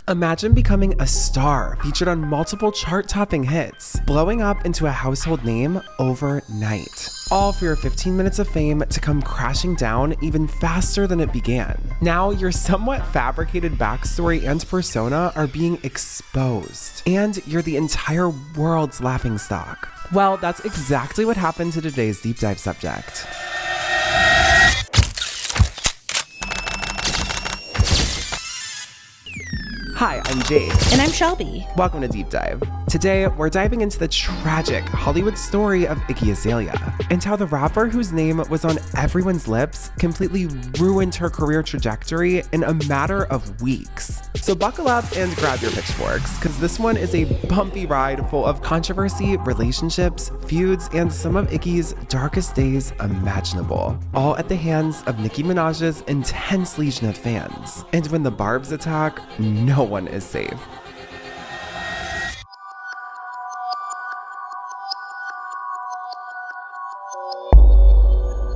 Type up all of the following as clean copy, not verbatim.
Imagine becoming a star featured on multiple chart-topping hits, blowing up into a household name overnight. All for your 15 minutes of fame to come crashing down even faster than it began. Now, your somewhat fabricated backstory and persona are being exposed, and you're the entire world's laughingstock. Well, that's exactly what happened to today's deep dive subject. Hi, I'm Jade. And I'm Shelby. Welcome to Deep Dive. Today, we're diving into the tragic Hollywood story of Iggy Azalea and how the rapper whose name was on everyone's lips completely ruined her career trajectory in a matter of weeks. So buckle up and grab your pitchforks, because this one is a bumpy ride full of controversy, relationships, feuds, and some of Iggy's darkest days imaginable, all at the hands of Nicki Minaj's intense legion of fans. And when the barbs attack, no one is safe.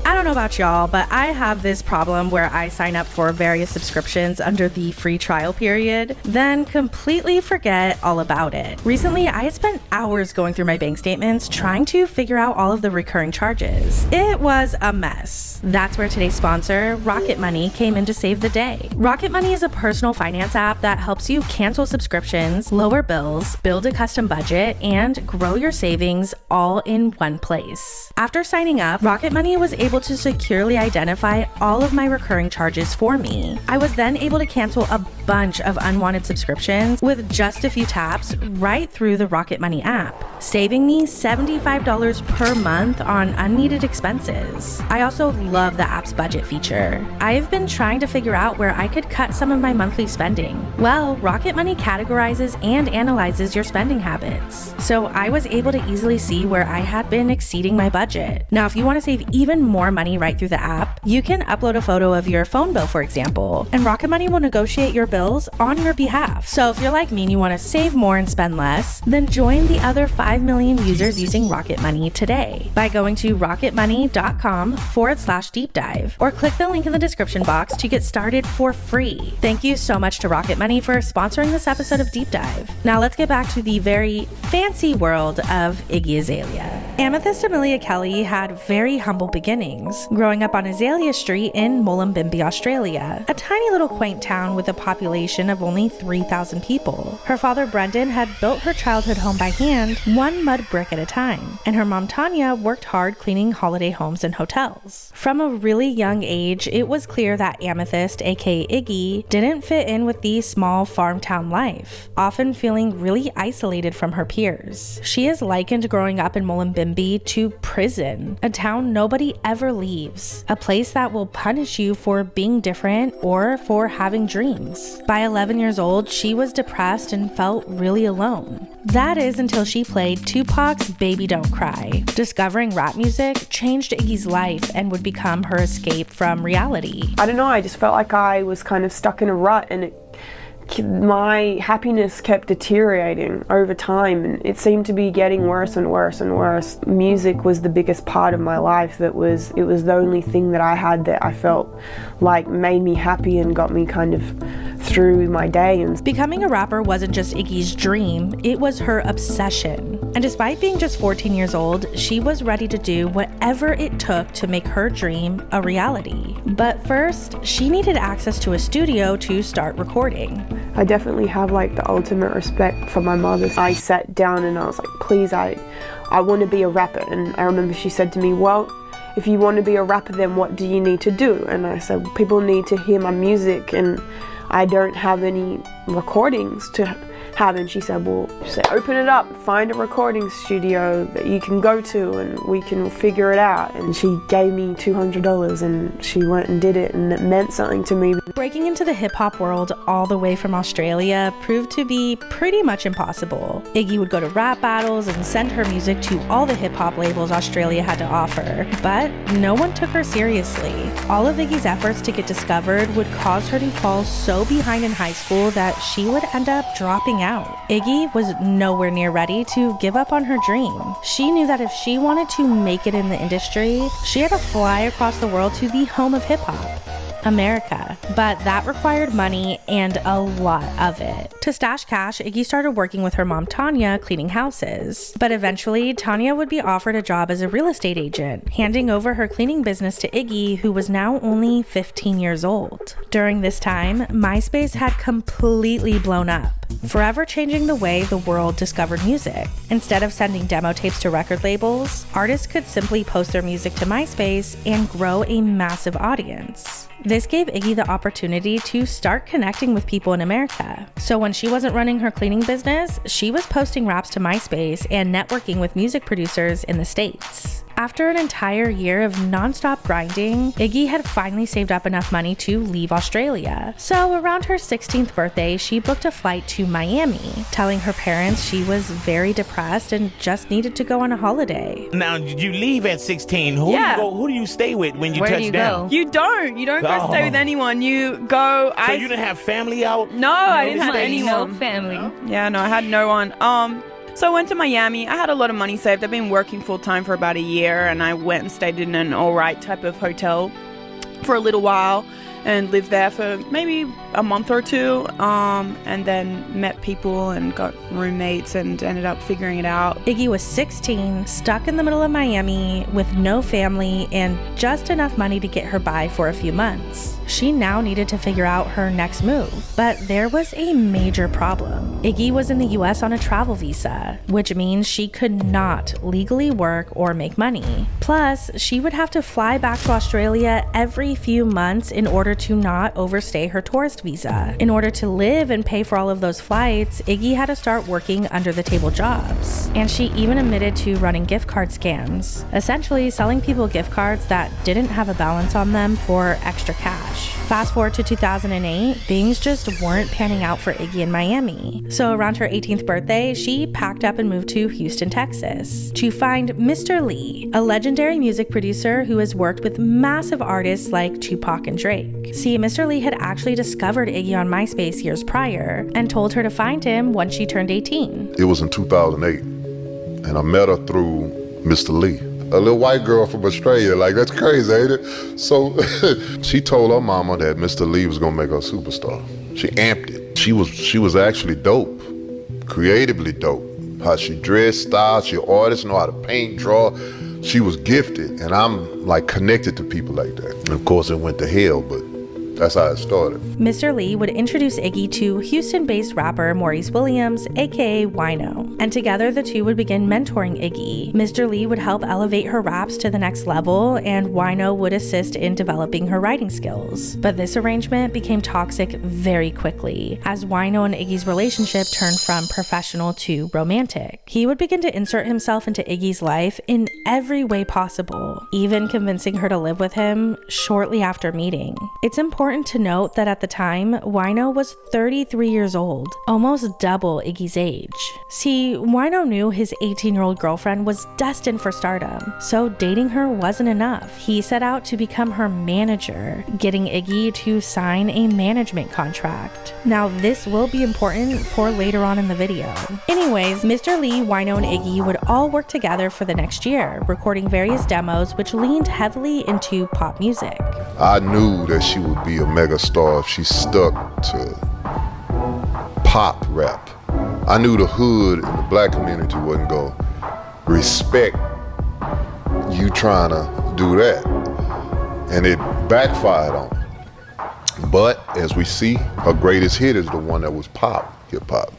I don't know about y'all, but I have this problem where I sign up for various subscriptions under the free trial period, then completely forget all about it. Recently, I had spent hours going through my bank statements trying to figure out all of the recurring charges. It was a mess. That's where today's sponsor, Rocket Money, came in to save the day. Rocket Money is a personal finance app that helps you cancel subscriptions, lower bills, build a custom budget, and grow your savings all in one place. After signing up, Rocket Money was able to securely identify all of my recurring charges for me. I was then able to cancel a bunch of unwanted subscriptions with just a few taps right through the Rocket Money app, saving me $75 per month on unneeded expenses. I also love the app's budget feature. I've been trying to figure out where I could cut some of my monthly spending. Well, Rocket Money categorizes and analyzes your spending habits, so I was able to easily see where I had been exceeding my budget. Now, if you want to save even more money right through the app, you can upload a photo of your phone bill, for example, and Rocket Money will negotiate your bills on your behalf. So if you're like me and you want to save more and spend less, then join the other 5 million users using Rocket Money today by going to rocketmoney.com/deep dive or click the link in the description box to get started for free. Thank you so much to Rocket Money for sponsoring this episode of Deep Dive. Now let's get back to the very fancy world of Iggy Azalea. Amethyst Amelia Kelly had very humble beginnings, growing up on Azealia Street in Mullumbimby, Australia, a tiny little quaint town with a population of only 3,000 people. Her father Brendan had built her childhood home by hand, one mud brick at a time, and her mom Tanya worked hard cleaning holiday homes and hotels. From a really young age, it was clear that Amethyst, aka Iggy, didn't fit in with the small farm town life, often feeling really isolated from her peers. She is likened growing up in Mullumbimby to prison, a town nobody ever leaves, a place that will punish you for being different or for having dreams. By 11 years old, she was depressed and felt really alone. That is until she played Tupac's Baby Don't Cry. Discovering rap music changed Iggy's life and would become her escape from reality. I don't know, I just felt like I was kind of stuck in a rut, and my happiness kept deteriorating over time, and it seemed to be getting worse and worse and worse. Music was the biggest part of my life. It was the only thing that I had that I felt like made me happy and got me kind of through my day. And becoming a rapper wasn't just Iggy's dream, it was her obsession. And despite being just 14 years old, she was ready to do whatever it took to make her dream a reality. But first, she needed access to a studio to start recording. I definitely have like the ultimate respect for my mother. I sat down and I was like, please, I want to be a rapper. And I remember she said to me, well, if you want to be a rapper, then what do you need to do? And I said, people need to hear my music, and I don't have any recordings to have. And she said, well, open it up, find a recording studio that you can go to and we can figure it out. And she gave me $200 and she went and did it, and it meant something to me. Breaking into the hip-hop world all the way from Australia proved to be pretty much impossible. Iggy would go to rap battles and send her music to all the hip-hop labels Australia had to offer, but no one took her seriously. All of Iggy's efforts to get discovered would cause her to fall so behind in high school that she would end up dropping out. Iggy was nowhere near ready to give up on her dream. She knew that if she wanted to make it in the industry, she had to fly across the world to the home of hip-hop. America. But that required money and a lot of it. To stash cash, Iggy started working with her mom Tanya cleaning houses. But eventually, Tanya would be offered a job as a real estate agent, handing over her cleaning business to Iggy, who was now only 15 years old. During this time, MySpace had completely blown up, forever changing the way the world discovered music. Instead of sending demo tapes to record labels, artists could simply post their music to MySpace and grow a massive audience. This gave Iggy the opportunity to start connecting with people in America. So when she wasn't running her cleaning business, she was posting raps to MySpace and networking with music producers in the States. After an entire year of nonstop grinding, Iggy had finally saved up enough money to leave Australia. So around her 16th birthday, she booked a flight to Miami, telling her parents she was very depressed and just needed to go on a holiday. Now, you leave at 16. Who do you stay with when you Where touch do you down? go? You don't go stay with anyone. You go. So you didn't have family out? No, I didn't have No anyone. family. Yeah, no, I had no one. So I went to Miami. I had a lot of money saved. I've been working full time for about a year, and I went and stayed in an alright type of hotel for a little while and lived there for maybe a month or two, and then met people and got roommates and ended up figuring it out. Iggy was 16, stuck in the middle of Miami with no family and just enough money to get her by for a few months. She now needed to figure out her next move, but there was a major problem. Iggy was in the US on a travel visa, which means she could not legally work or make money. Plus, she would have to fly back to Australia every few months in order to not overstay her tourist visa. In order to live and pay for all of those flights, Iggy had to start working under the table jobs. And she even admitted to running gift card scams, essentially selling people gift cards that didn't have a balance on them for extra cash. Fast forward to 2008, things just weren't panning out for Iggy in Miami. So around her 18th birthday, she packed up and moved to Houston, Texas, to find Mr. Lee, a legendary music producer who has worked with massive artists like Tupac and Drake. See, Mr. Lee had actually discovered Iggy on MySpace years prior and told her to find him when she turned 18. It was in 2008, and I met her through Mr. Lee. A little white girl from Australia, like that's crazy, ain't it? So she told her mama that Mr. Lee was gonna make her a superstar. She amped it. She was actually dope, creatively dope. How she dressed, style, she an artist, know how to paint, draw. She was gifted, and I'm like connected to people like that. And of course, it went to hell, but that's how it started. Mr. Lee would introduce Iggy to Houston-based rapper Maurice Williams, aka Wino, and together the two would begin mentoring Iggy. Mr. Lee would help elevate her raps to the next level, and Wino would assist in developing her writing skills. But this arrangement became toxic very quickly, as Wino and Iggy's relationship turned from professional to romantic. He would begin to insert himself into Iggy's life in every way possible, even convincing her to live with him shortly after meeting. It's important to note that at the time, Wino was 33 years old, almost double Iggy's age. See, Wino knew his 18-year-old girlfriend was destined for stardom, so dating her wasn't enough. He set out to become her manager, getting Iggy to sign a management contract. Now, this will be important for later on in the video. Anyways, Mr. Lee, Wino, and Iggy would all work together for the next year, recording various demos which leaned heavily into pop music. I knew that she would be a mega star if she stuck to pop rap. I knew the hood and the black community wasn't going to respect you trying to do that. And it backfired on her. But as we see, her greatest hit is the one that was pop, hip hop.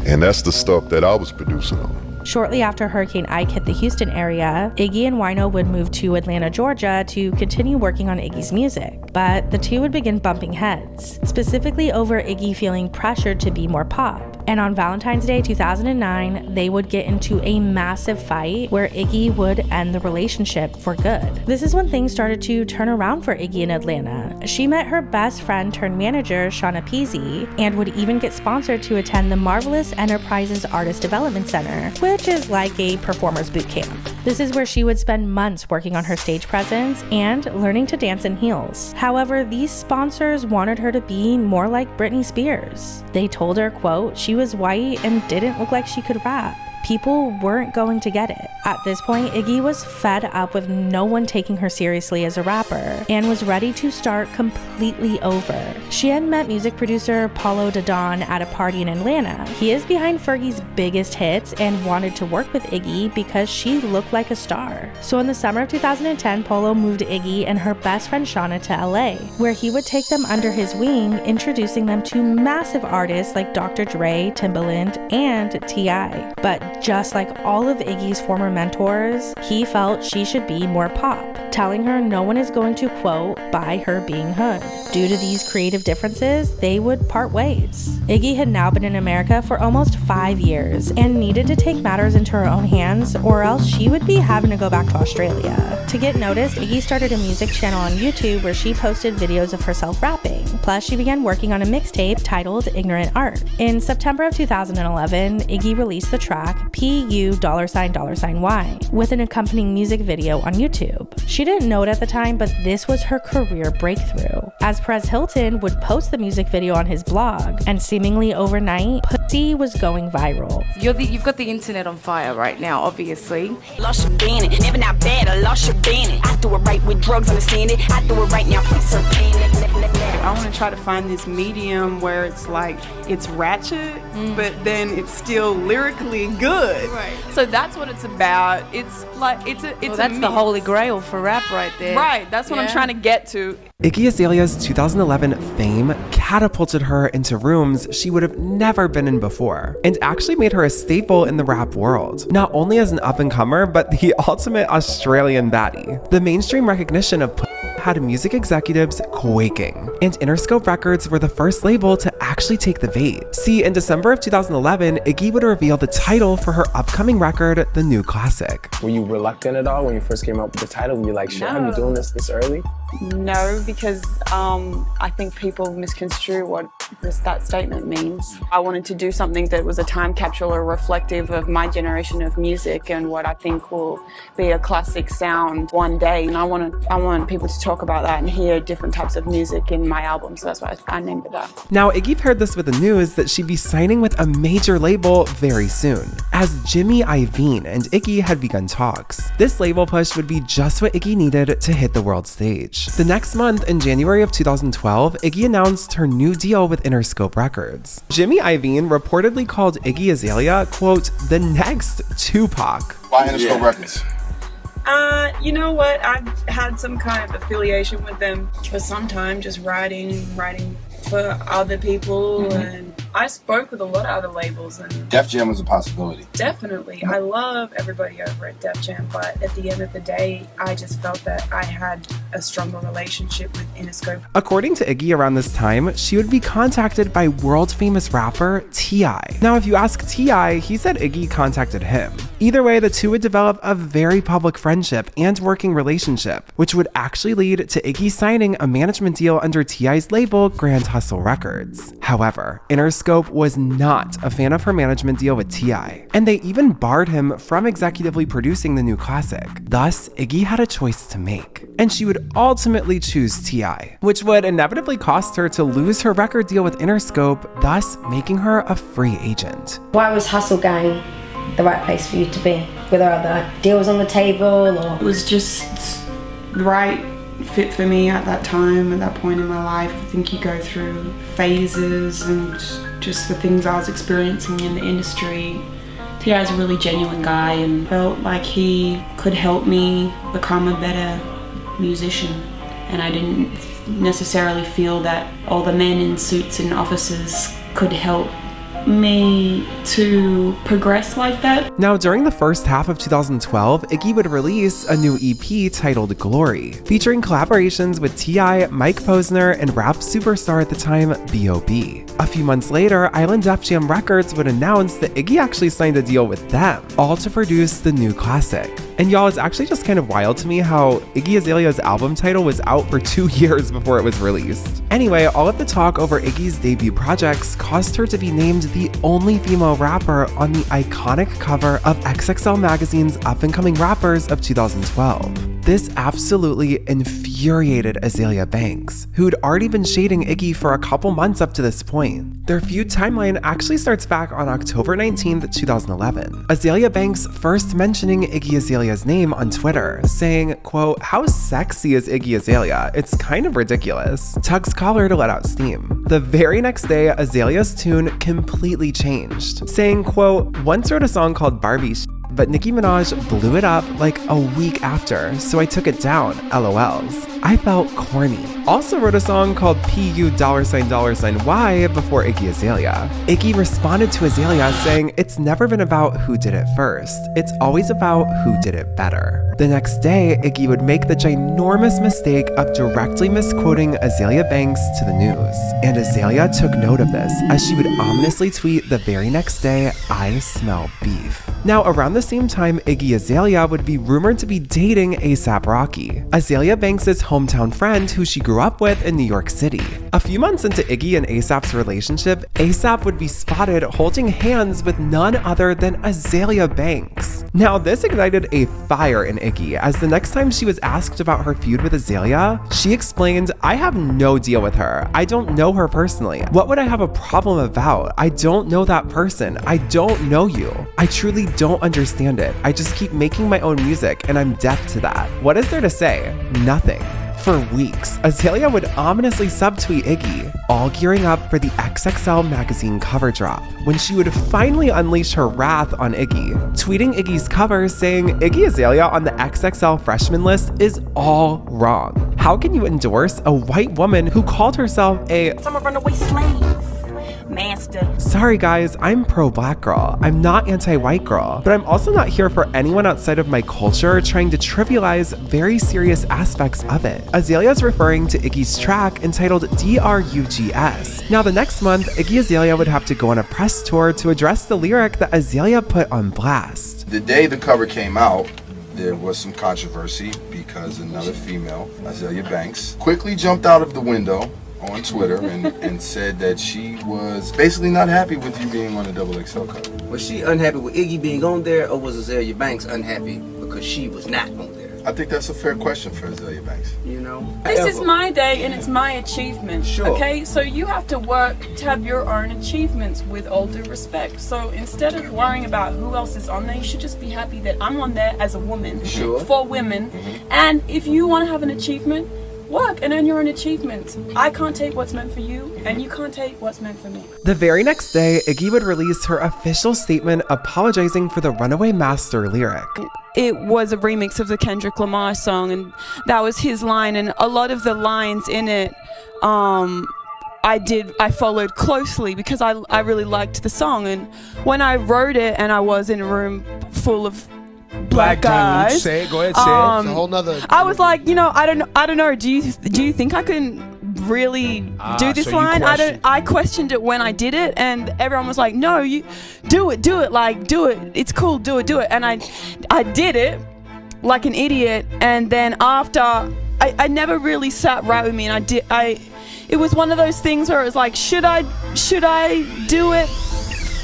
And that's the stuff that I was producing on. Shortly after Hurricane Ike hit the Houston area, Iggy and Wino would move to Atlanta, Georgia to continue working on Iggy's music. But the two would begin bumping heads, specifically over Iggy feeling pressured to be more pop. And on Valentine's Day 2009, they would get into a massive fight where Iggy would end the relationship for good. This is when things started to turn around for Iggy in Atlanta. She met her best friend turned manager, Shauna Peasy, and would even get sponsored to attend the Marvelous Enterprises Artist Development Center, which is like a performer's boot camp. This is where she would spend months working on her stage presence and learning to dance in heels. However, these sponsors wanted her to be more like Britney Spears. They told her, quote, she was white and didn't look like she could rap. people weren't going to get it. At this point, Iggy was fed up with no one taking her seriously as a rapper and was ready to start completely over. She had met music producer Paulo Dodon at a party in Atlanta. He is behind Fergie's biggest hits and wanted to work with Iggy because she looked like a star. So in the summer of 2010, Paulo moved Iggy and her best friend Shauna to LA, where he would take them under his wing, introducing them to massive artists like Dr. Dre, Timbaland, and T.I. But just like all of Iggy's former mentors, he felt she should be more pop, telling her no one is going to, quote, buy her being hood. Due to these creative differences, they would part ways. Iggy had now been in America for almost 5 years and needed to take matters into her own hands, or else she would be having to go back to Australia. To get noticed, Iggy started a music channel on YouTube where she posted videos of herself rapping. Plus, she began working on a mixtape titled Ignorant Art. In September of 2011, Iggy released the track PU$$Y with an accompanying music video on YouTube. She didn't know it at the time, but this was her career breakthrough, as Perez Hilton would post the music video on his blog, and seemingly overnight, Pussy was going viral. You've got the internet on fire right now, obviously. Lost your bandit, never not bad, I lost your bandit. I do it right with drugs, understand it. I do it right now, please her I want to try to find this medium where it's like, it's ratchet, but then it's still lyrically good. Right. So that's what it's about. It's like, That's the holy grail for rap right there. Right, that's what I'm trying to get to. Iggy Azalea's 2011 fame catapulted her into rooms she would have never been in before, and actually made her a staple in the rap world, not only as an up-and-comer, but the ultimate Australian baddie. The mainstream recognition of had music executives quaking, and Interscope Records were the first label to actually take the bait. See, in December of 2011, Iggy would reveal the title for her upcoming record, The New Classic. Were you reluctant at all when you first came up with the title? Were you like, shit, I'm doing this early? No, because I think people misconstrue what that statement means. I wanted to do something that was a time capsule or reflective of my generation of music and what I think will be a classic sound one day. And I want people to talk about that and hear different types of music in my album. So that's why I named it that. Now, Iggy paired this with the news that she'd be signing with a major label very soon, as Jimmy Iovine and Iggy had begun talks. This label push would be just what Iggy needed to hit the world stage. The next month, in January of 2012, Iggy announced her new deal with Interscope Records. Jimmy Iovine reportedly called Iggy Azalea, quote, the next Tupac. Why Interscope Records? You know what? I've had some kind of affiliation with them for some time, just writing for other people, and I spoke with a lot of other labels, and Def Jam was a possibility. Definitely. I love everybody over at Def Jam, but at the end of the day, I just felt that I had a stronger relationship with Interscope. According to Iggy, around this time, she would be contacted by world-famous rapper T.I. Now, if you ask T.I., he said Iggy contacted him. Either way, the two would develop a very public friendship and working relationship, which would actually lead to Iggy signing a management deal under T.I.'s label, Grand Hustle Records. However, Interscope was not a fan of her management deal with T.I., and they even barred him from executively producing the new classic. Thus, Iggy had a choice to make, and she would ultimately choose T.I., which would inevitably cost her to lose her record deal with Interscope, thus making her a free agent. Why was Hustle Gang the right place for you to be? Were there other deals on the table, or? It was just the right fit for me at that time, at that point in my life. I think you go through phases, and just the things I was experiencing in the industry. T.I. is a really genuine guy and felt like he could help me become a better musician. And I didn't necessarily feel that all the men in suits and offices could help me to progress like that. Now, during the first half of 2012, Iggy would release a new EP titled Glory, featuring collaborations with T.I., Mike Posner, and rap superstar at the time, B.O.B. A few months later, Island Def Jam Records would announce that Iggy actually signed a deal with them, all to produce the new classic. And y'all, it's actually just kind of wild to me how Iggy Azalea's album title was out for 2 years before it was released. Anyway, all of the talk over Iggy's debut projects caused her to be named the only female rapper on the iconic cover of XXL Magazine's Up and Coming Rappers of 2012. This absolutely infuriated Azealia Banks, who'd already been shading Iggy for a couple months up to this point. Their feud timeline actually starts back on October 19th, 2011. Azealia Banks first mentioning Iggy Azalea's name on Twitter, saying, quote, "How sexy is Iggy Azalea? It's kind of ridiculous." Tug's collar to let out steam. The very next day, Azalea's tune completely changed, saying, quote, "Once wrote a song called Barbie but Nicki Minaj blew it up like a week after, so I took it down, LOLs. I felt corny." Also wrote a song called PU $$Y before Iggy Azalea. Iggy responded to Azalea saying, "It's never been about who did it first. It's always about who did it better." The next day, Iggy would make the ginormous mistake of directly misquoting Azealia Banks to the news. And Azalea took note of this, as she would ominously tweet the very next day, "I smell beef." Now, around the same time, Iggy Azalea would be rumored to be dating A$AP Rocky, Azealia Banks' hometown friend who she grew up with in New York City. A few months into Iggy and A$AP's relationship, A$AP would be spotted holding hands with none other than Azealia Banks. Now, this ignited a fire in Iggy, as the next time she was asked about her feud with Azalea, she explained, "I have no deal with her. I don't know her personally. What would I have a problem about? I don't know that person. I don't know you. I truly don't understand it. I just keep making my own music and I'm deaf to that." What is there to say? Nothing. For weeks, Azalea would ominously subtweet Iggy, all gearing up for the XXL magazine cover drop, when she would finally unleash her wrath on Iggy, tweeting Iggy's cover saying, "Iggy Azalea on the XXL freshman list is all wrong. How can you endorse a white woman who called herself a summer runaway slave? Master." Sorry guys, I'm pro-black girl. I'm not anti-white girl, but I'm also not here for anyone outside of my culture trying to trivialize very serious aspects of it. Azalea's referring to Iggy's track entitled DRUGS. Now the next month, Iggy Azalea would have to go on a press tour to address the lyric that Azalea put on blast. The day the cover came out, there was some controversy because another female, Azealia Banks, quickly jumped out of the window on Twitter and said that she was basically not happy with you being on the XXL cover. Was she unhappy with Iggy being on there, or was Azealia Banks unhappy because she was not on there? I think that's a fair question for Azealia Banks. You know? This is my day and it's my achievement, sure. Okay? So you have to work to have your own achievements, with all due respect. So instead of worrying about who else is on there, you should just be happy that I'm on there as a woman, sure. For women. And if you want to have an achievement, work and earn your own achievements. I can't take what's meant for you, and you can't take what's meant for me. The very next day, Iggy would release her official statement apologizing for the Runaway Master lyric. It was a remix of the Kendrick Lamar song, and that was his line, and a lot of the lines in it I followed closely because I really liked the song. And when I wrote it and I was in a room full of black guys, say it, go ahead, say it. It's a whole nother. I was like, you know, I don't know. Do you think I can really do this line? I questioned it when I did it, and everyone was like, "No, you do it, like do it. It's cool, do it." And I did it like an idiot, and then after I never really sat right with me, and it was one of those things where it was like, should I do it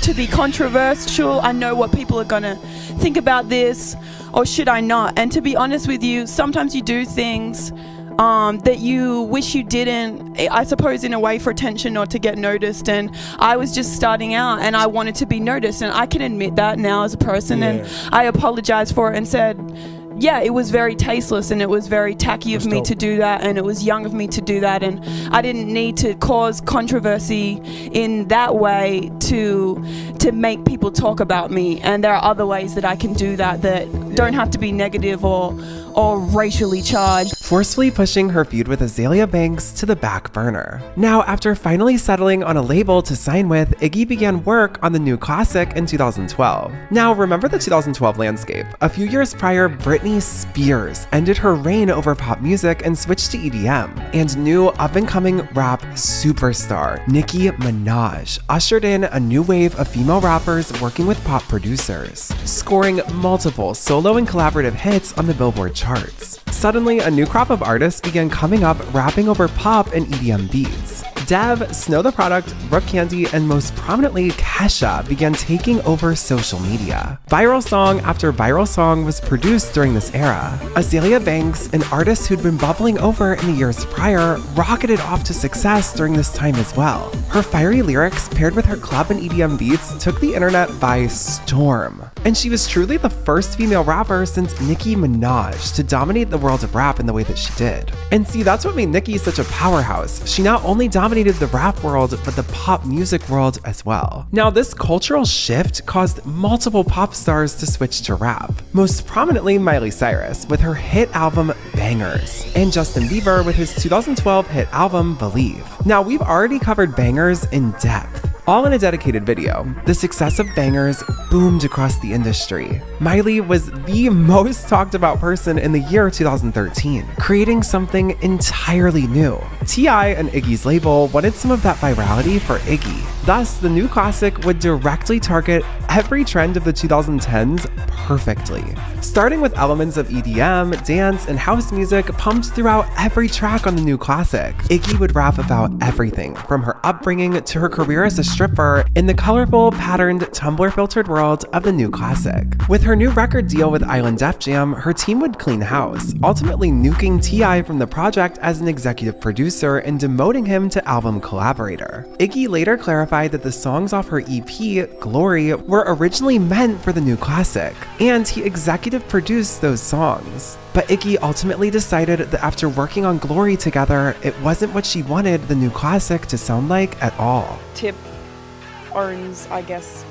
to be controversial? I know what people are gonna think about this, or should I not? And to be honest with you, sometimes you do things that you wish you didn't, I suppose in a way for attention or to get noticed. And I was just starting out and I wanted to be noticed, and I can admit that now as a person. And I apologized for it and said, yeah, it was very tasteless and it was very tacky of me to do that, and it was young of me to do that, and I didn't need to cause controversy in that way to make people talk about me. And there are other ways that I can do that don't have to be negative or racially charged. Forcefully pushing her feud with Azealia Banks to the back burner. Now, after finally settling on a label to sign with, Iggy began work on the new classic in 2012. Now, remember the 2012 landscape. A few years prior, Britney Spears ended her reign over pop music and switched to EDM. And new up-and-coming rap superstar, Nicki Minaj, ushered in a new wave of female rappers working with pop producers, scoring multiple solo and collaborative hits on the Billboard charts. Suddenly, a new crop of artists began coming up rapping over pop and EDM beats. Dev, Snow the Product, Brooke Candy, and most prominently Kesha began taking over social media. Viral song after viral song was produced during this era. Azealia Banks, an artist who'd been bubbling over in the years prior, rocketed off to success during this time as well. Her fiery lyrics paired with her club and EDM beats took the internet by storm. And she was truly the first female rapper since Nicki Minaj to dominate the world of rap in the way that she did. And see, that's what made Nicki such a powerhouse. She not only dominated the rap world, but the pop music world as well. Now, this cultural shift caused multiple pop stars to switch to rap. Most prominently Miley Cyrus with her hit album Bangers, and Justin Bieber with his 2012 hit album Believe. Now, we've already covered Bangers in depth, all in a dedicated video. The success of Bangers boomed across the industry. Miley was the most talked about person in the year 2013, creating something entirely new. T.I. and Iggy's label wanted some of that virality for Iggy. Thus, the new classic would directly target every trend of the 2010s perfectly. Starting with elements of EDM, dance, and house music pumped throughout every track on the new classic, Iggy would rap about everything from her upbringing to her career as a stripper in the colorful, patterned, Tumblr-filtered world of the new classic. With her new record deal with Island Def Jam, her team would clean house, ultimately nuking T.I. from the project as an executive producer and demoting him to album collaborator. Iggy later clarified that the songs off her EP, Glory, were originally meant for the new classic, and he executive produced those songs. But Iggy ultimately decided that after working on Glory together, it wasn't what she wanted the new classic to sound like at all. Tip owns, I guess,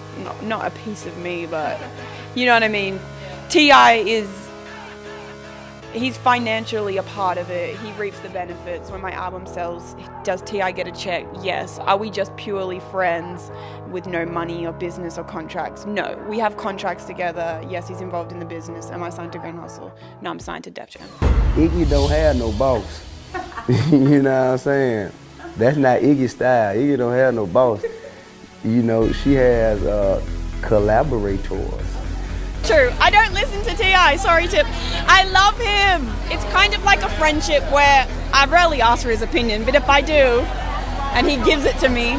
not a piece of me, but you know what I mean. T.I. he's financially a part of it. He reaps the benefits. When my album sells, does T.I. get a check? Yes. Are we just purely friends with no money or business or contracts? No. We have contracts together. Yes, he's involved in the business. Am I signed to Grand Hustle? No, I'm signed to Def Jam. Iggy don't have no boss. You know what I'm saying? That's not Iggy's style. Iggy don't have no boss. You know, she has collaborators. True. I don't listen to T.I. Sorry, Tip. I love him. It's kind of like a friendship where I rarely ask for his opinion, but if I do, and he gives it to me,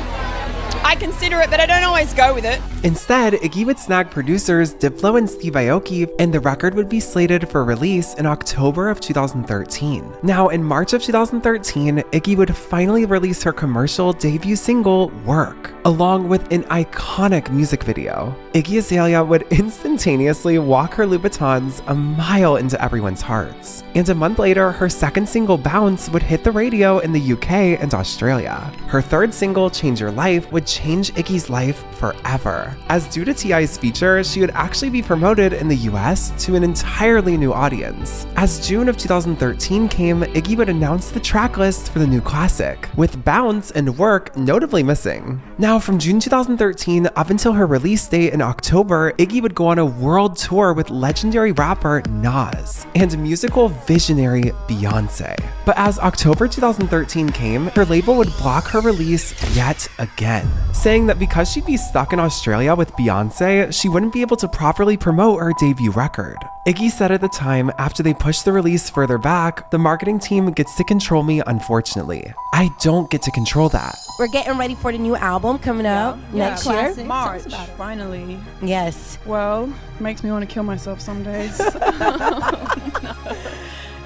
I consider it, but I don't always go with it. Instead, Iggy would snag producers Diplo and Steve Aoki, and the record would be slated for release in October of 2013. Now, in March of 2013, Iggy would finally release her commercial debut single, Work, along with an iconic music video. Iggy Azalea would instantaneously walk her Louboutins a mile into everyone's hearts. And a month later, her second single, Bounce, would hit the radio in the UK and Australia. Her third single, Change Your Life, would change Iggy's life forever, as due to T.I.'s feature, she would actually be promoted in the US to an entirely new audience. As June of 2013 came, Iggy would announce the track list for the new classic, with Bounce and Work notably missing. Now, from June 2013 up until her release date in October, Iggy would go on a world tour with legendary rapper Nas and musical visionary Beyonce. But as October 2013 came, her label would block her release yet again, saying that because she'd be stuck in Australia with Beyonce, she wouldn't be able to properly promote her debut record. Iggy said at the time, after they pushed the release further back, the marketing team gets to control me, unfortunately. I don't get to control that. We're getting ready for the new album coming out next year. March, finally. Yes. Well, makes me want to kill myself some days.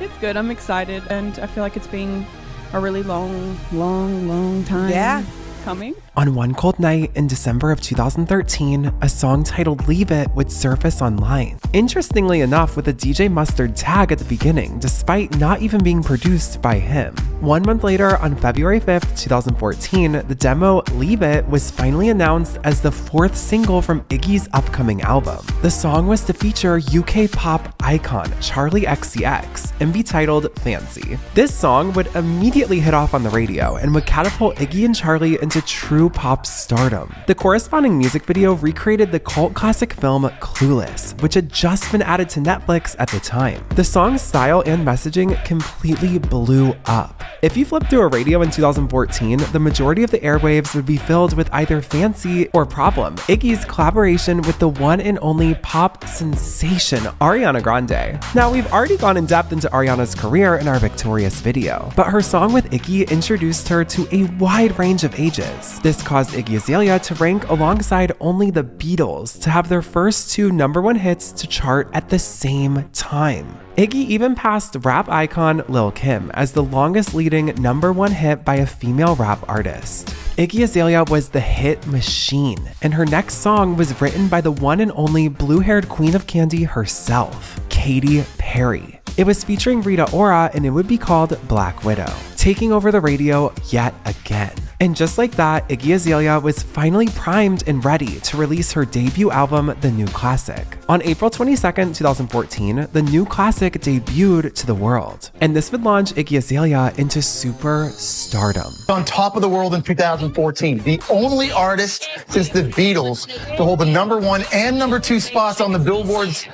It's good. I'm excited, and I feel like it's been a really long time coming. On one cold night in December of 2013, a song titled Leave It would surface online. Interestingly enough, with a DJ Mustard tag at the beginning, despite not even being produced by him. 1 month later, on February 5th, 2014, the demo Leave It was finally announced as the fourth single from Iggy's upcoming album. The song was to feature UK pop icon Charlie XCX and be titled Fancy. This song would immediately hit off on the radio and would catapult Iggy and Charlie into true pop stardom. The corresponding music video recreated the cult classic film Clueless, which had just been added to Netflix at the time. The song's style and messaging completely blew up. If you flip through a radio in 2014, the majority of the airwaves would be filled with either Fancy or Problem, Iggy's collaboration with the one and only pop sensation Ariana Grande. Grande. Now, we've already gone in depth into Ariana's career in our Victorious video, but her song with Iggy introduced her to a wide range of ages. This caused Iggy Azalea to rank alongside only the Beatles to have their first 2 #1 hits to chart at the same time. Iggy even passed rap icon Lil' Kim as the longest leading #1 hit by a female rap artist. Iggy Azalea was the hit machine, and her next song was written by the one and only blue-haired queen of candy herself, Katy Perry. It was featuring Rita Ora, and it would be called Black Widow, taking over the radio yet again. And just like that, Iggy Azalea was finally primed and ready to release her debut album, The New Classic. On April 22nd, 2014, The New Classic debuted to the world, and this would launch Iggy Azalea into superstardom. On top of the world in 2014, the only artist since the Beatles to hold the #1 and #2 spots on the Billboard's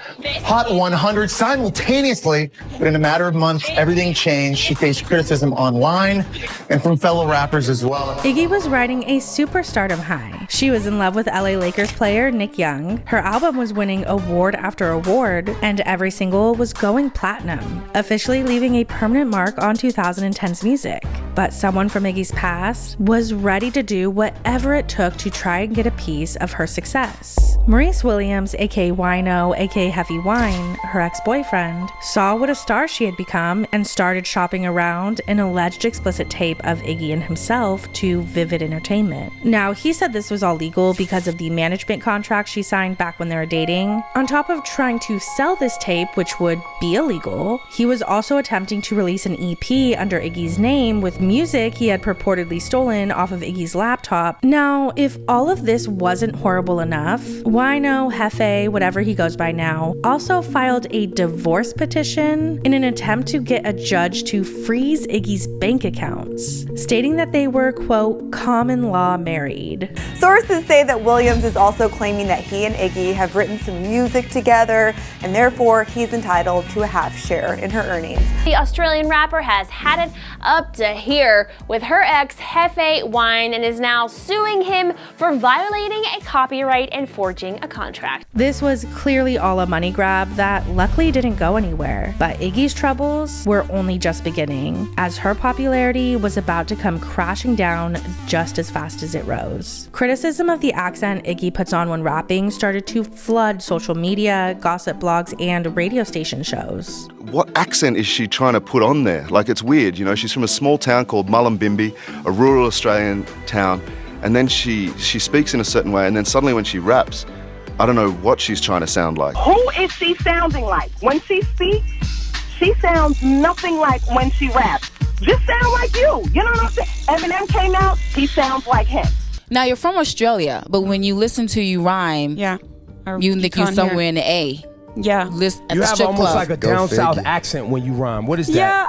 Hot 100 simultaneously, but in a matter of months, everything changed. She faced criticism online and from fellow rappers as well. Iggy was riding a superstardom high. She was in love with LA Lakers player Nick Young. Her album was winning award after award, and every single was going platinum, officially leaving a permanent mark on 2010's music. But someone from Iggy's past was ready to do whatever it took to try and get a piece of her success. Maurice Williams, aka Wino, aka Heavy Wine, her ex-boyfriend, saw what a star she had become and started shopping around an alleged explicit tape of Iggy and himself to Vivid Entertainment. Now, he said this was all legal because of the management contract she signed back when they were dating. On top of trying to sell this tape, which would be illegal, he was also attempting to release an EP under Iggy's name with music he had purportedly stolen off of Iggy's laptop. Now, if all of this wasn't horrible enough, Wino, Hefe, whatever he goes by now, also filed a divorce petition in an attempt to get a judge to freeze Iggy's bank accounts, stating that they were, quote, common law married. Sources say that Williams is also claiming that he and Iggy have written some music together, and therefore he's entitled to a half share in her earnings. The Australian rapper has had it up to here with her ex, Hefe Wine, and is now suing him for violating a copyright and forging a contract. This was clearly all a money grab that luckily didn't go anywhere, but Iggy's troubles were only just beginning, as her popularity was about to come crashing down just as fast as it rose. Criticism of the accent Iggy puts on when rapping started to flood social media, gossip blogs, and radio station shows. What accent is she trying to put on there? Like, it's weird, you know, she's from a small town called Mullumbimby, a rural Australian town, and then she speaks in a certain way, and then suddenly when she raps, I don't know what she's trying to sound like. Who is she sounding like? When she speaks, she sounds nothing like when she raps. Just sound like you. You know what I'm saying? Eminem came out, he sounds like him. Now, you're from Australia, but when you listen to you rhyme, you think you're somewhere in the A. Yeah. You have almost like a down south accent when you rhyme. What is that? Yeah,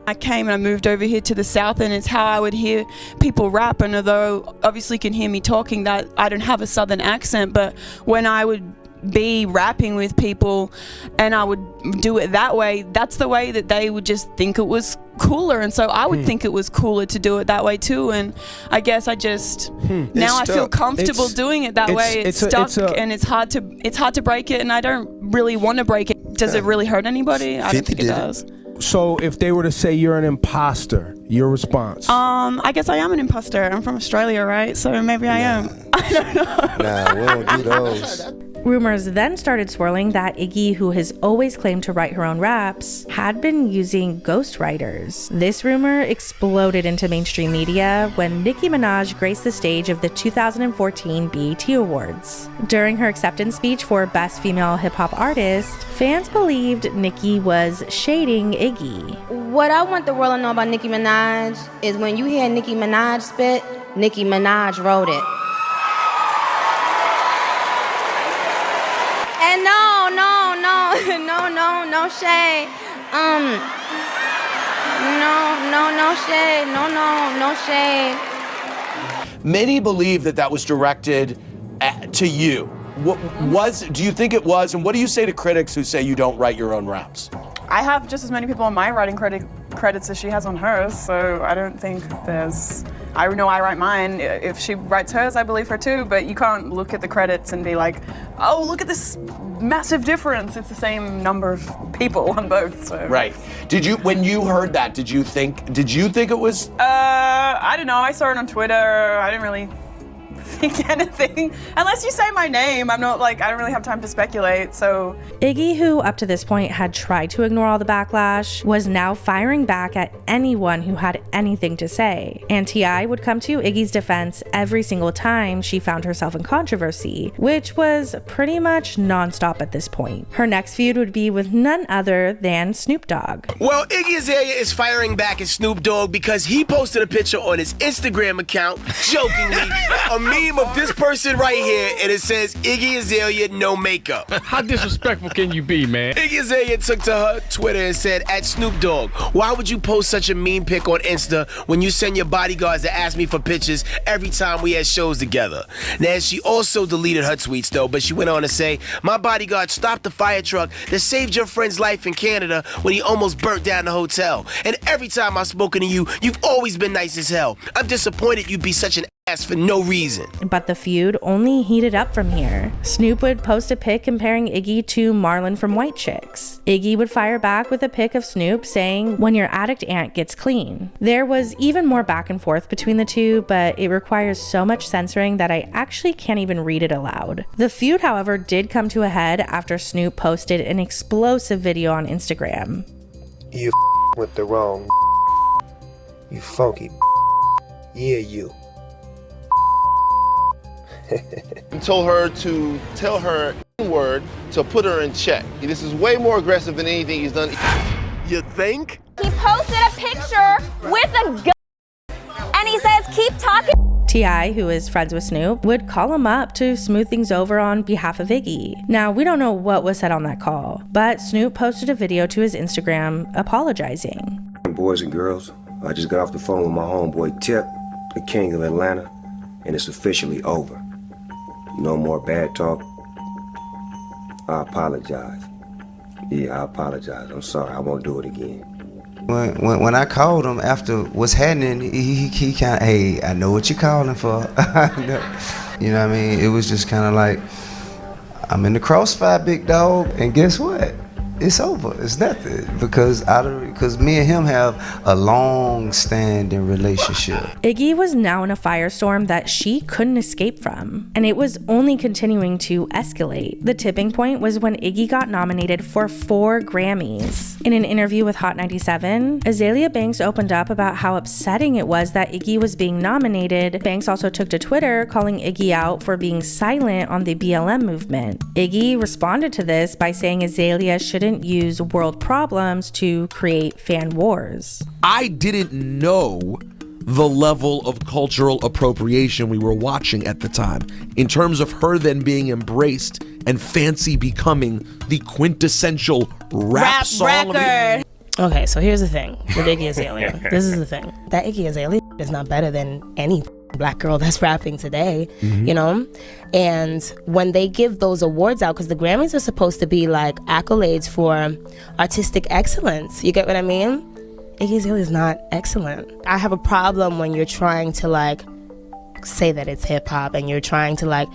I came and I moved over here to the south, and it's how I would hear people rap. And although obviously you can hear me talking, that I don't have a southern accent, but when I would be rapping with people and I would do it that way, that's the way that they would just think it was cooler, and so I would think it was cooler to do it that way too. And I guess I just now I feel comfortable doing it that way. It's stuck and it's hard to break it, and I don't really want to break it. Does it really hurt anybody? I don't think it does. So if they were to say you're an imposter, your response? I guess I am an imposter. I'm from Australia, right? So maybe I am. I don't know. Nah, we don't do those. Rumors then started swirling that Iggy, who has always claimed to write her own raps, had been using ghostwriters. This rumor exploded into mainstream media when Nicki Minaj graced the stage of the 2014 BET Awards. During her acceptance speech for Best Female Hip Hop Artist, fans believed Nicki was shading Iggy. What I want the world to know about Nicki Minaj is when you hear Nicki Minaj spit, Nicki Minaj wrote it. And no shade. No shade. Many believe that was directed to you. Do you think it was? And what do you say to critics who say you don't write your own raps? I have just as many people on my writing credits as she has on hers, so I don't think there's I know I write mine. If she writes hers, I believe her too, but you can't look at the credits and be like, oh, look at this massive difference. It's the same number of people on both. So. Right. When you heard that, did you think it was? I don't know. I saw it on Twitter. I didn't really think anything. Unless you say my name, I don't really have time to speculate, so. Iggy, who up to this point had tried to ignore all the backlash, was now firing back at anyone who had anything to say. And T.I. would come to Iggy's defense every single time she found herself in controversy, which was pretty much nonstop at this point. Her next feud would be with none other than Snoop Dogg. Well, Iggy Azalea is firing back at Snoop Dogg because he posted a picture on his Instagram account, jokingly, a meme of this person right here, and it says Iggy Azalea no makeup. How disrespectful can you be, man? Iggy Azalea took to her Twitter and said, at Snoop Dogg, why would you post such a mean pic on Insta when you send your bodyguards to ask me for pictures every time we had shows together? Now, she also deleted her tweets though, but she went on to say, my bodyguard stopped the fire truck that saved your friend's life in Canada when he almost burnt down the hotel. And every time I've spoken to you, you've always been nice as hell. I'm disappointed you'd be such an ass for no reason. But the feud only heated up from here. Snoop would post a pic comparing Iggy to Marlon from White Chicks. Iggy would fire back with a pic of Snoop saying, when your addict aunt gets clean. There was even more back and forth between the two, but it requires so much censoring that I actually can't even read it aloud. The feud, however, did come to a head after Snoop posted an explosive video on Instagram. You with the wrong you funky yeah you. He told her to tell her word to put her in check. This is way more aggressive than anything he's done. You think? He posted a picture with a gun, and he says, keep talking. T.I., who is friends with Snoop, would call him up to smooth things over on behalf of Iggy. Now, we don't know what was said on that call, but Snoop posted a video to his Instagram apologizing. Boys and girls, I just got off the phone with my homeboy Tip, the king of Atlanta, and it's officially over. No more bad talk. I apologize. Yeah, I apologize. I'm sorry. I won't do it again. When I called him after what's happening, he kind of, hey, I know what you're calling for. You know what I mean? It was just kind of like, I'm in the crossfire, big dog. And guess what? It's over. It's nothing. Because me and him have a long-standing relationship. Iggy was now in a firestorm that she couldn't escape from, and it was only continuing to escalate. The tipping point was when Iggy got nominated for 4 Grammys. In an interview with Hot 97, Azealia Banks opened up about how upsetting it was that Iggy was being nominated. Banks also took to Twitter calling Iggy out for being silent on the BLM movement. Iggy responded to this by saying Azealia shouldn't use world problems to create fan wars. I didn't know the level of cultural appropriation we were watching at the time, in terms of her then being embraced and Fancy becoming the quintessential rap song. Okay, so here's the thing with Iggy Azalea. This is the thing. That Iggy Azalea is not better than any black girl that's rapping today, you know? And when they give those awards out, because the Grammys are supposed to be like accolades for artistic excellence, you get what I mean? Iggy Azalea is not excellent. I have a problem when you're trying to like say that it's hip hop and you're trying to like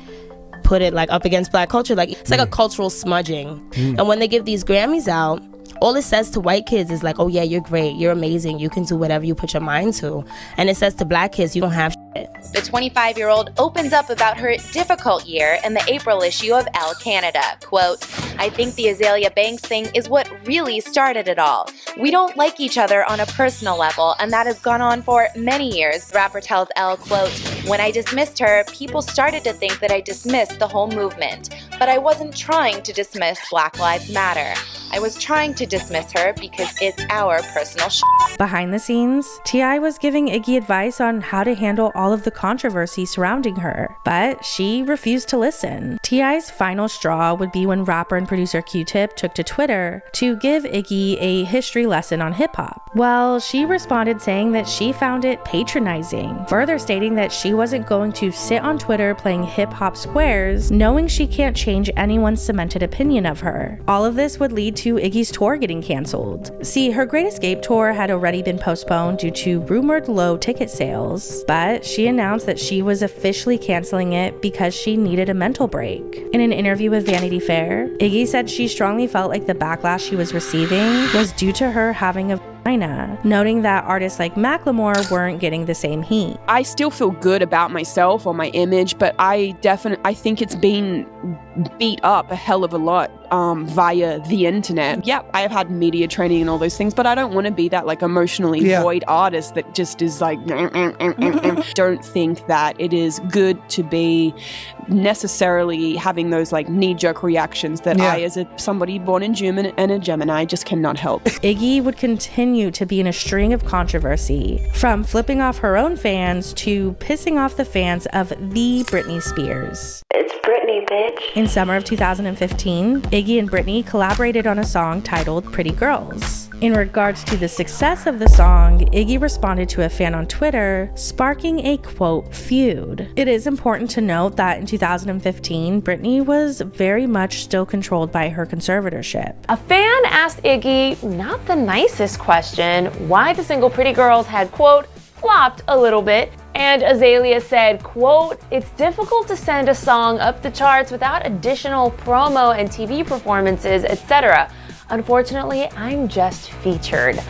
put it like up against black culture. Like it's like a cultural smudging. And when they give these Grammys out, all it says to white kids is like, oh yeah, you're great, you're amazing, you can do whatever you put your mind to. And it says to black kids, you don't have shit. The 25-year-old opens up about her difficult year in the April issue of Elle Canada. Quote, I think the Azealia Banks thing is what really started it all. We don't like each other on a personal level, and that has gone on for many years. The rapper tells Elle, quote, when I dismissed her, people started to think that I dismissed the whole movement. But I wasn't trying to dismiss Black Lives Matter. I was trying to dismiss her because it's our personal shit. Behind the scenes, T.I. was giving Iggy advice on how to handle all all of the controversy surrounding her, but she refused to listen. T.I.'s final straw would be when rapper and producer Q-Tip took to Twitter to give Iggy a history lesson on hip-hop. Well, she responded saying that she found it patronizing, further stating that she wasn't going to sit on Twitter playing hip-hop squares, knowing she can't change anyone's cemented opinion of her. All of this would lead to Iggy's tour getting canceled. See, her Great Escape tour had already been postponed due to rumored low ticket sales, but she announced that she was officially canceling it because she needed a mental break. In an interview with Vanity Fair, Iggy said she strongly felt like the backlash she was receiving was due to her having a vagina, noting that artists like Macklemore weren't getting the same heat. I still feel good about myself or my image, but I think it's been beat up a hell of a lot via the internet. Yeah, I have had media training and all those things, but I don't want to be that like emotionally void artist that just is like don't think that it is good to be necessarily having those like knee-jerk reactions that I, as somebody born in June and a Gemini, just cannot help. Iggy would continue to be in a string of controversy, from flipping off her own fans to pissing off the fans of the Britney Spears. It's Britney, bitch. In summer of 2015, Iggy and Britney collaborated on a song titled Pretty Girls. In regards to the success of the song, Iggy responded to a fan on Twitter, sparking a quote feud. It is important to note that in 2015, Britney was very much still controlled by her conservatorship. A fan asked Iggy, not the nicest question, why the single Pretty Girls had, quote, flopped a little bit. And Azealia said, quote, it's difficult to send a song up the charts without additional promo and TV performances, etc. Unfortunately, I'm just featured.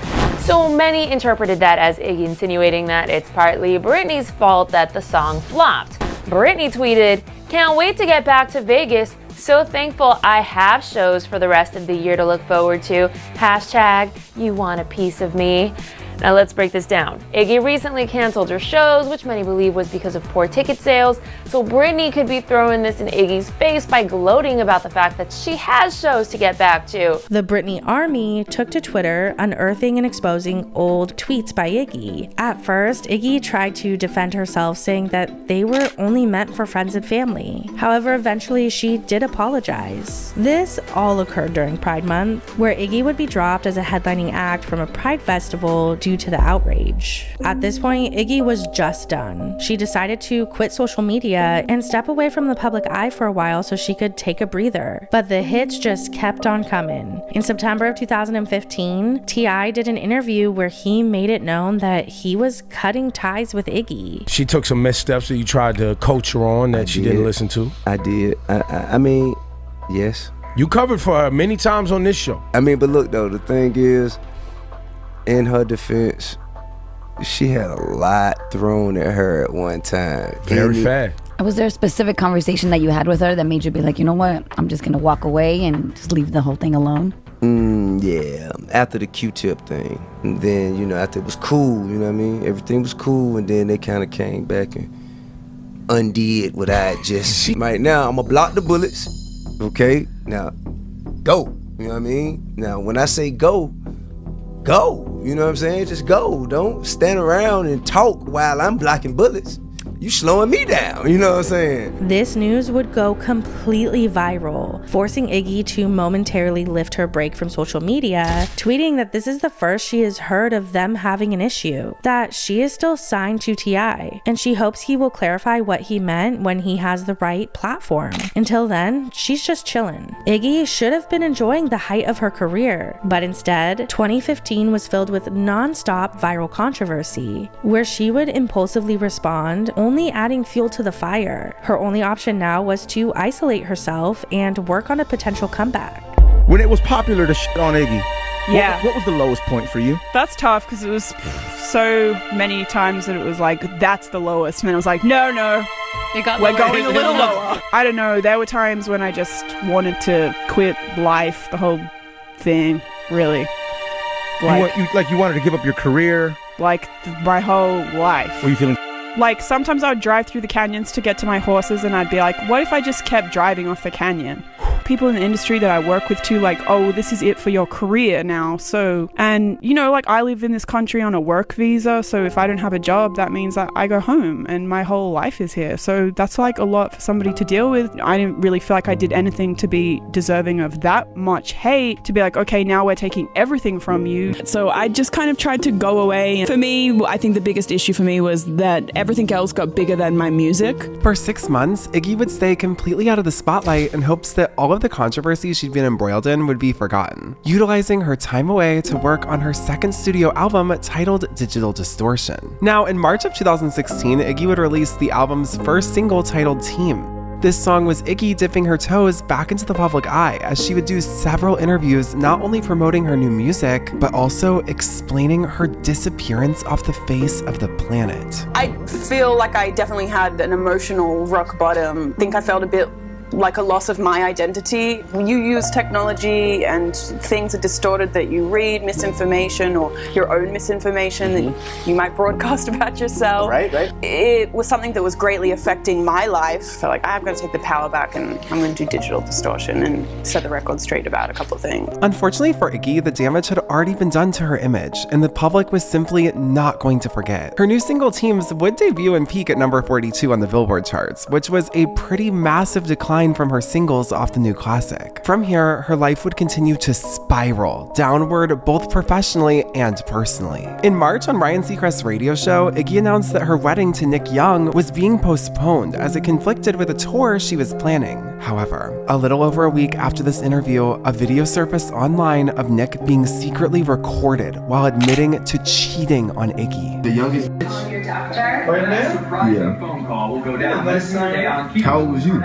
So many interpreted that as Iggy insinuating that it's partly Britney's fault that the song flopped. Britney tweeted, can't wait to get back to Vegas. So thankful I have shows for the rest of the year to look forward to. Hashtag, you want a piece of me. Now let's break this down. Iggy recently canceled her shows, which many believe was because of poor ticket sales, so Britney could be throwing this in Iggy's face by gloating about the fact that she has shows to get back to. The Britney Army took to Twitter, unearthing and exposing old tweets by Iggy. At first, Iggy tried to defend herself, saying that they were only meant for friends and family. However, eventually she did apologize. This all occurred during Pride Month, where Iggy would be dropped as a headlining act from a Pride festival due to the outrage. At this point, Iggy was just done. She decided to quit social media and step away from the public eye for a while so she could take a breather. But the hits just kept on coming. In September of 2015, T.I. did an interview where he made it known that he was cutting ties with Iggy. She took some missteps that you tried to coach her on that she didn't listen to. I did. I mean, yes. You covered for her many times on this show. I mean, but look though, the thing is, in her defense, she had a lot thrown at her at one time. Very fast. Was there a specific conversation that you had with her that made you be like, you know what, I'm just gonna walk away and just leave the whole thing alone? Yeah, after the Q-Tip thing. And then, you know, after it was cool, you know what I mean? Everything was cool, and then they kind of came back and undid what I had just... Right now, I'm gonna block the bullets, okay? Now, go, you know what I mean? Now, when I say go, you know what I'm saying? Just go. Don't stand around and talk while I'm blocking bullets. You slowing me down, you know what I'm saying? This news would go completely viral, forcing Iggy to momentarily lift her break from social media, tweeting that this is the first she has heard of them having an issue, that she is still signed to T.I., and she hopes he will clarify what he meant when he has the right platform. Until then, she's just chilling. Iggy should have been enjoying the height of her career, but instead, 2015 was filled with non-stop viral controversy, where she would impulsively respond, only adding fuel to the fire. Her only option now was to isolate herself and work on a potential comeback. When it was popular to shit on Iggy, Yeah. what was the lowest point for you? That's tough because it was so many times that it was like, that's the lowest. And then I was like, no, It got we're lower. going a little lower. I don't know. There were times when I just wanted to quit life, the whole thing, really. You wanted to give up your career? Like my whole life. Were you feeling... Like, sometimes I would drive through the canyons to get to my horses, and I'd be like, what if I just kept driving off the canyon? people in the industry that I work with too, like, oh, this is it for your career now. So, and you know, like I live in this country on a work visa. So if I don't have a job, that means that I go home and my whole life is here. So that's like a lot for somebody to deal with. I didn't really feel like I did anything to be deserving of that much hate, to be like, okay, now we're taking everything from you. So I just kind of tried to go away. For me, I think the biggest issue for me was that everything else got bigger than my music. For 6 months, Iggy would stay completely out of the spotlight in hopes that all of the controversy she'd been embroiled in would be forgotten, utilizing her time away to work on her second studio album titled Digital Distortion. Now, in March of 2016, Iggy would release the album's first single titled Team. This song was Iggy dipping her toes back into the public eye as she would do several interviews not only promoting her new music, but also explaining her disappearance off the face of the planet. I feel like I definitely had an emotional rock bottom. I think I felt a bit like a loss of my identity. When you use technology and things are distorted that you read misinformation or your own misinformation that you might broadcast about yourself. Right. It was something that was greatly affecting my life. I felt like I've got to take the power back and I'm going to do digital distortion and set the record straight about a couple of things. Unfortunately for Iggy, the damage had already been done to her image, and the public was simply not going to forget. Her new single Teams would debut and peak at number 42 on the Billboard charts, which was a pretty massive decline from her singles off the new classic. From here, her life would continue to spiral downward both professionally and personally. In March on Ryan Seacrest's radio show, Iggy announced that her wedding to Nick Young was being postponed as it conflicted with a tour she was planning. However, a little over a week after this interview, a video surfaced online of Nick being secretly recorded while admitting to cheating on Iggy. The youngest bitch? Right now? Yeah. Phone call will go down this Sunday on Keep. How old was you?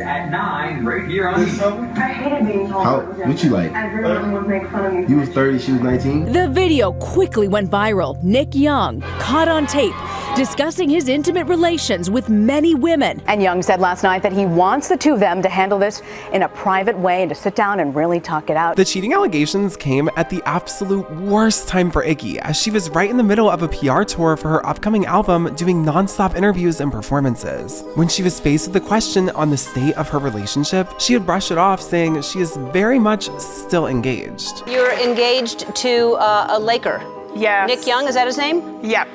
At 9, right here on I hated being told. What you like? Everyone would make fun of me. You was 30, she was 19? The video quickly went viral. Nick Young, caught on tape, discussing his intimate relations with many women. And Young said last night that he wants the two of them to handle this in a private way and to sit down and really talk it out. The cheating allegations came at the absolute worst time for Iggy, as she was right in the middle of a PR tour for her upcoming album, doing non-stop interviews and performances. When she was faced with the question on the state of her relationship, she would brush it off, saying she is very much still engaged. You're engaged to a Laker. Yeah. Nick Young, is that his name? Yep.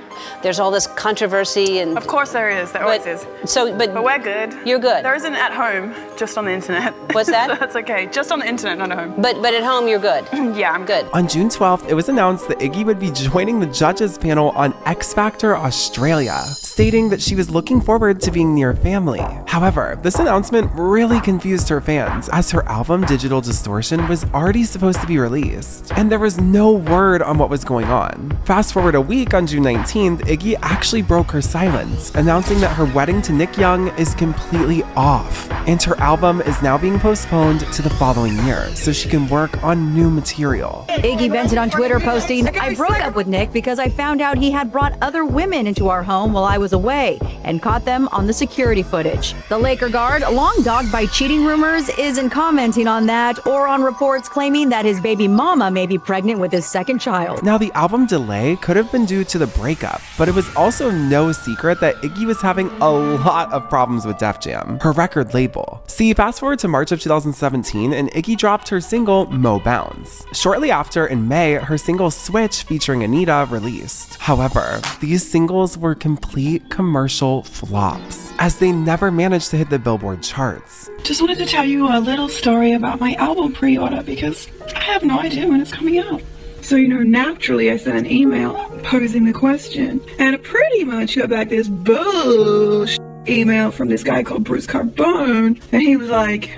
There's all this controversy and... Of course there is. There always is. But we're good. You're good. There isn't at home, just on the internet. What's that? That's okay. Just on the internet, not at home. But at home, you're good. Yeah, I'm good. On June 12th, it was announced that Iggy would be joining the judges panel on X Factor Australia, stating that she was looking forward to being near family. However, this announcement really confused her fans, as her album Digital Distortion was already supposed to be released, and there was no word on what was going on. Fast forward a week, on June 19th, Iggy actually broke her silence, announcing that her wedding to Nick Young is completely off, and her album is now being postponed to the following year so she can work on new material. Iggy vented on Twitter, posting, "I broke up with Nick because I found out he had brought other women into our home while I was away and caught them on the security footage." The Laker guard, long dogged by cheating rumors, isn't commenting on that or on reports claiming that his baby mama may be pregnant with his second child. Now, the album delay could have been due to the breakup, but it was also no secret that Iggy was having a lot of problems with Def Jam, her record label. See, fast forward to March of 2017, and Iggy dropped her single, Mo Bounce. Shortly after, in May, her single Switch featuring Anita released. However, these singles were complete commercial flops, as they never managed to hit the Billboard charts. Just wanted to tell you a little story about my album pre-order because I have no idea when it's coming out. So, naturally I sent an email posing the question, and I pretty much got back this bullshit email from this guy called Bruce Carbone, and he was like,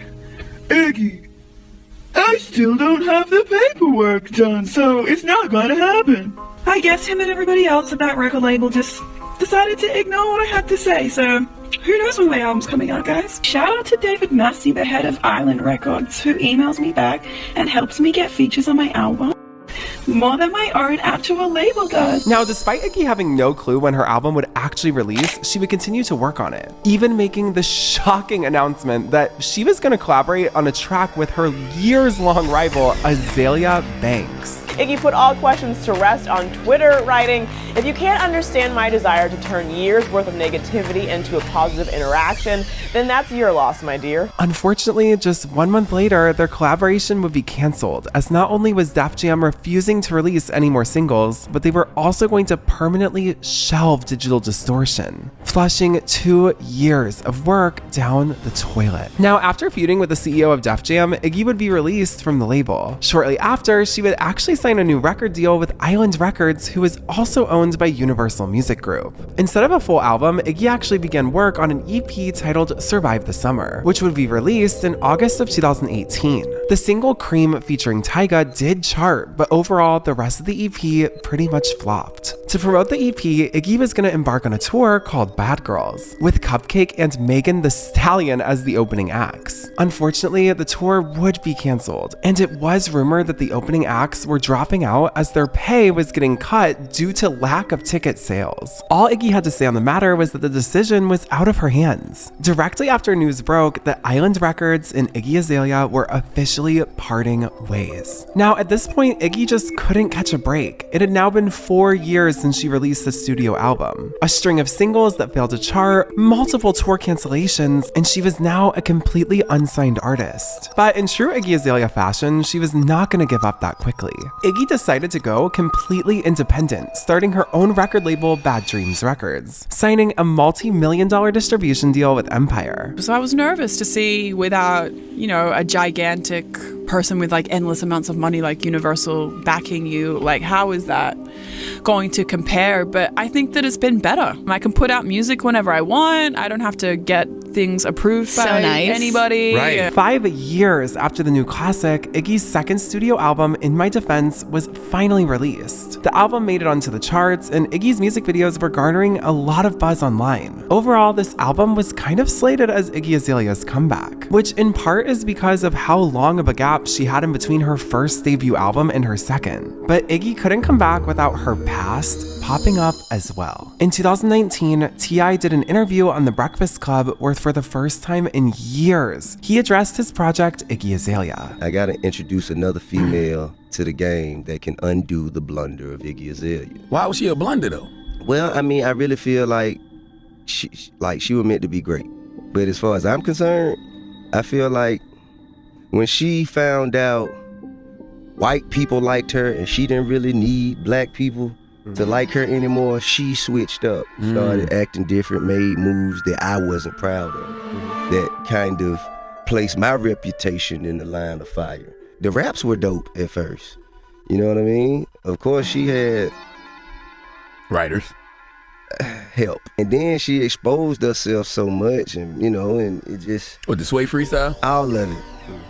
"Iggy, I still don't have the paperwork done, so it's not gonna happen." I guess him and everybody else at that record label just decided to ignore what I had to say, so who knows when my album's coming out, guys. Shout out to David Massey, the head of Island Records, who emails me back and helps me get features on my album. More than my own actual label does. Now, despite Iggy having no clue when her album would actually release, she would continue to work on it, even making the shocking announcement that she was going to collaborate on a track with her years-long rival, Azealia Banks. Iggy put all questions to rest on Twitter, writing, "If you can't understand my desire to turn years worth of negativity into a positive interaction, then that's your loss, my dear." Unfortunately, just 1 month later, their collaboration would be canceled, as not only was Def Jam refusing to release any more singles, but they were also going to permanently shelve Digital Distortion, flushing 2 years of work down the toilet. Now, after feuding with the CEO of Def Jam, Iggy would be released from the label. Shortly after, she would actually sign a new record deal with Island Records, who is also owned by Universal Music Group. Instead of a full album, Iggy actually began work on an EP titled Survive the Summer, which would be released in August of 2018. The single Cream featuring Tyga did chart, but overall, the rest of the EP pretty much flopped. To promote the EP, Iggy was going to embark on a tour called Bad Girls, with Cupcake and Megan Thee Stallion as the opening acts. Unfortunately, the tour would be canceled, and it was rumored that the opening acts were dropping out as their pay was getting cut due to lack of ticket sales. All Iggy had to say on the matter was that the decision was out of her hands. Directly after news broke that Island Records and Iggy Azalea were officially parting ways. Now, at this point, Iggy just couldn't catch a break. It had now been 4 years since she released the studio album, a string of singles that failed to chart, multiple tour cancellations, and she was now a completely unsigned artist. But in true Iggy Azalea fashion, she was not going to give up that quickly. Iggy decided to go completely independent, starting her own record label, Bad Dreams Records, signing a multi-million-dollar distribution deal with Empire. So I was nervous to see without, a gigantic person with like endless amounts of money like Universal backing you, like how is that going to compare? But I think that it's been better. I can put out music whenever I want. I don't have to get things approved by anybody. Right. 5 years after the new classic, Iggy's second studio album, In My Defense, was finally released. The album made it onto the charts, and Iggy's music videos were garnering a lot of buzz online. Overall, this album was kind of slated as Iggy Azalea's comeback, which in part is because of how long of a gap she had in between her first debut album and her second. But Iggy couldn't come back without her past popping up as well. In 2019, T.I. did an interview on The Breakfast Club where for the first time in years, he addressed his project Iggy Azalea. I gotta introduce another female to the game that can undo the blunder of Iggy Azalea. Why was she a blunder though? Well, I mean, I really feel like she was meant to be great. But as far as I'm concerned, I feel like when she found out white people liked her and she didn't really need black people to like her anymore, she switched up, started acting different, made moves that I wasn't proud of, that kind of placed my reputation in the line of fire. The raps were dope at first, you know what I mean? Of course, she had writers help, and then she exposed herself so much, and and it just the Sway freestyle, all of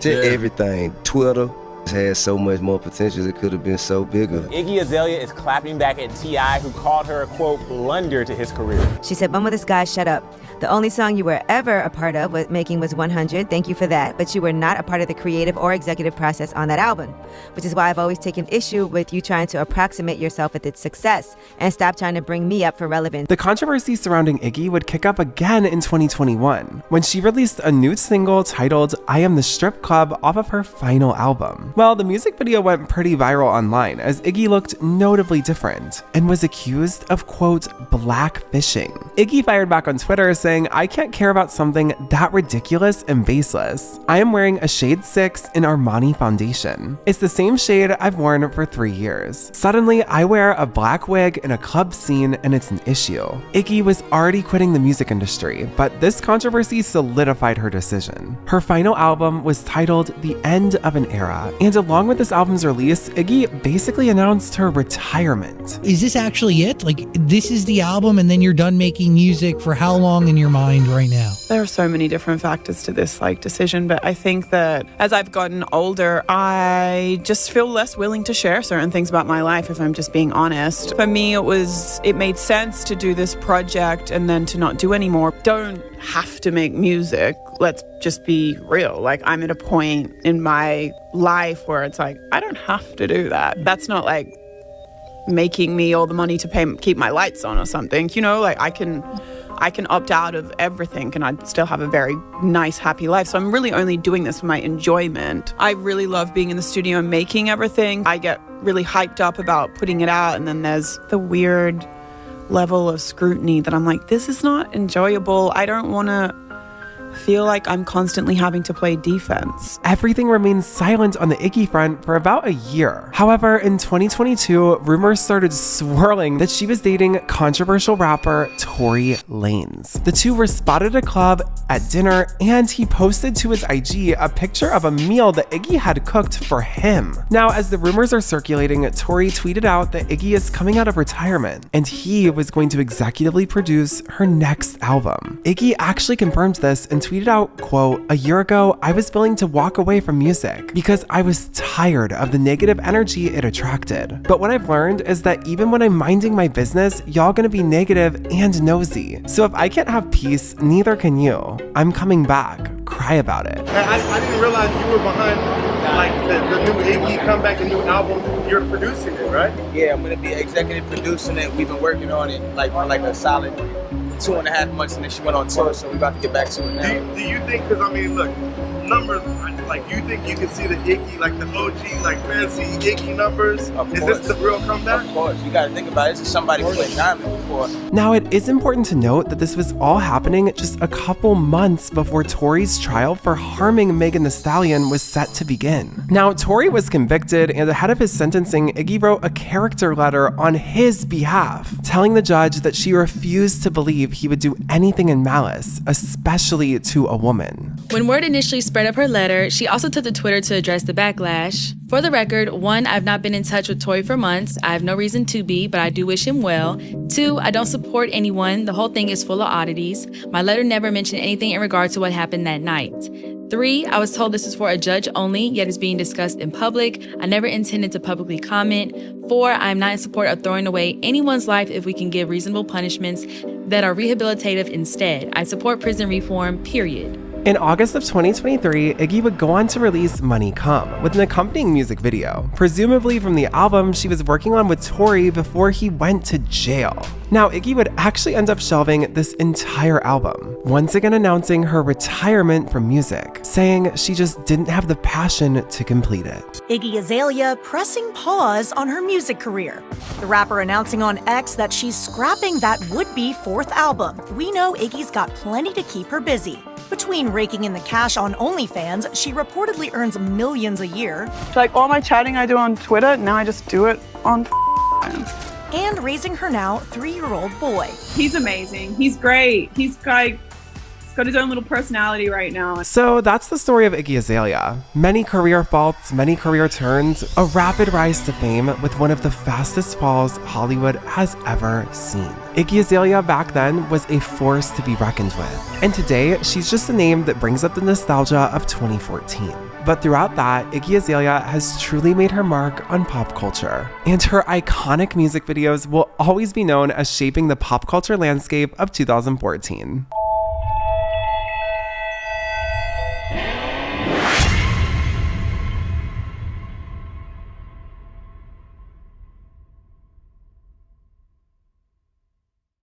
it, everything. Twitter had so much more potential. It could have been so bigger. Iggy Azalea is clapping back at T.I., who called her a, quote, blunder to his career. She said, "When will this guy shut up? The only song you were ever a part of making was 100. Thank you for that. But you were not a part of the creative or executive process on that album, which is why I've always taken issue with you trying to approximate yourself with its success and stop trying to bring me up for relevance." The controversy surrounding Iggy would kick up again in 2021 when she released a new single titled I Am the Strip Club off of her final album. Well, the music video went pretty viral online as Iggy looked notably different and was accused of, quote, blackfishing. Iggy fired back on Twitter saying, "I can't care about something that ridiculous and baseless. I am wearing a shade 6 in Armani foundation. It's the same shade I've worn for 3 years. Suddenly, I wear a black wig in a club scene and it's an issue." Iggy was already quitting the music industry, but this controversy solidified her decision. Her final album was titled The End of an Era, and along with this album's release, Iggy basically announced her retirement. Is this actually it? Like, this is the album and then you're done making music for how long in your mind right now? There are so many different factors to this decision, but I think that as I've gotten older, I just feel less willing to share certain things about my life, if I'm just being honest. For me, it made sense to do this project and then to not do anymore. Don't have to make music. Let's just be real. Like, I'm at a point in my life where it's like, I don't have to do that. That's not like making me all the money to keep my lights on or something. Like, I can I can opt out of everything and I'd still have a very nice, happy life. So I'm really only doing this for my enjoyment. I really love being in the studio and making everything. I get really hyped up about putting it out, and then there's the weird level of scrutiny that I'm like, this is not enjoyable. I don't want to feel like I'm constantly having to play defense. Everything remained silent on the Iggy front for about a year. However, in 2022, rumors started swirling that she was dating controversial rapper Tory Lanez. The two were spotted at a club at dinner, and he posted to his IG a picture of a meal that Iggy had cooked for him. Now, as the rumors are circulating, Tory tweeted out that Iggy is coming out of retirement, and he was going to executively produce her next album. Iggy actually confirmed this and tweeted out, quote, "A year ago, I was willing to walk away from music because I was tired of the negative energy it attracted. But what I've learned is that even when I'm minding my business, y'all gonna be negative and nosy. So if I can't have peace, neither can you. I'm coming back. Cry about it." I didn't realize you were behind like the new Iggy comeback, the new album. You're producing it, right? Yeah, I'm gonna be executive producing it. We've been working on it like for like a solid 2.5 months, and then she went on tour, so we're about to get back to it now. Do you think, because I mean, look, numbers, like, you think you can see the Iggy, like the OG, like fancy Iggy numbers? Is this the real comeback? Of course, you gotta think about it. This is somebody who went diamond before. Now, it is important to note that this was all happening just a couple months before Tory's trial for harming Megan Thee Stallion was set to begin. Now, Tory was convicted, and ahead of his sentencing, Iggy wrote a character letter on his behalf, telling the judge that she refused to believe he would do anything in malice, especially to a woman. When word initially spread of her letter, she also took to Twitter to address the backlash. For the record, 1, I've not been in touch with Tory for months. I have no reason to be, but I do wish him well. 2, I don't support anyone. The whole thing is full of oddities. My letter never mentioned anything in regard to what happened that night. 3, I was told this is for a judge only, yet is being discussed in public. I never intended to publicly comment. 4, I am not in support of throwing away anyone's life if we can give reasonable punishments that are rehabilitative instead. I support prison reform, period. In August of 2023, Iggy would go on to release Money Come with an accompanying music video, presumably from the album she was working on with Tory before he went to jail. Now, Iggy would actually end up shelving this entire album, once again announcing her retirement from music, saying she just didn't have the passion to complete it. Iggy Azalea pressing pause on her music career. The rapper announcing on X that she's scrapping that would-be 4th album. We know Iggy's got plenty to keep her busy. Between raking in the cash on OnlyFans, she reportedly earns millions a year. Like all my chatting I do on Twitter, now I just do it on and raising her now 3-year-old boy. He's amazing. He's great. He's got his own little personality right now. So that's the story of Iggy Azalea. Many career faults, many career turns, a rapid rise to fame with one of the fastest falls Hollywood has ever seen. Iggy Azalea back then was a force to be reckoned with. And today, she's just a name that brings up the nostalgia of 2014. But throughout that, Iggy Azalea has truly made her mark on pop culture. And her iconic music videos will always be known as shaping the pop culture landscape of 2014.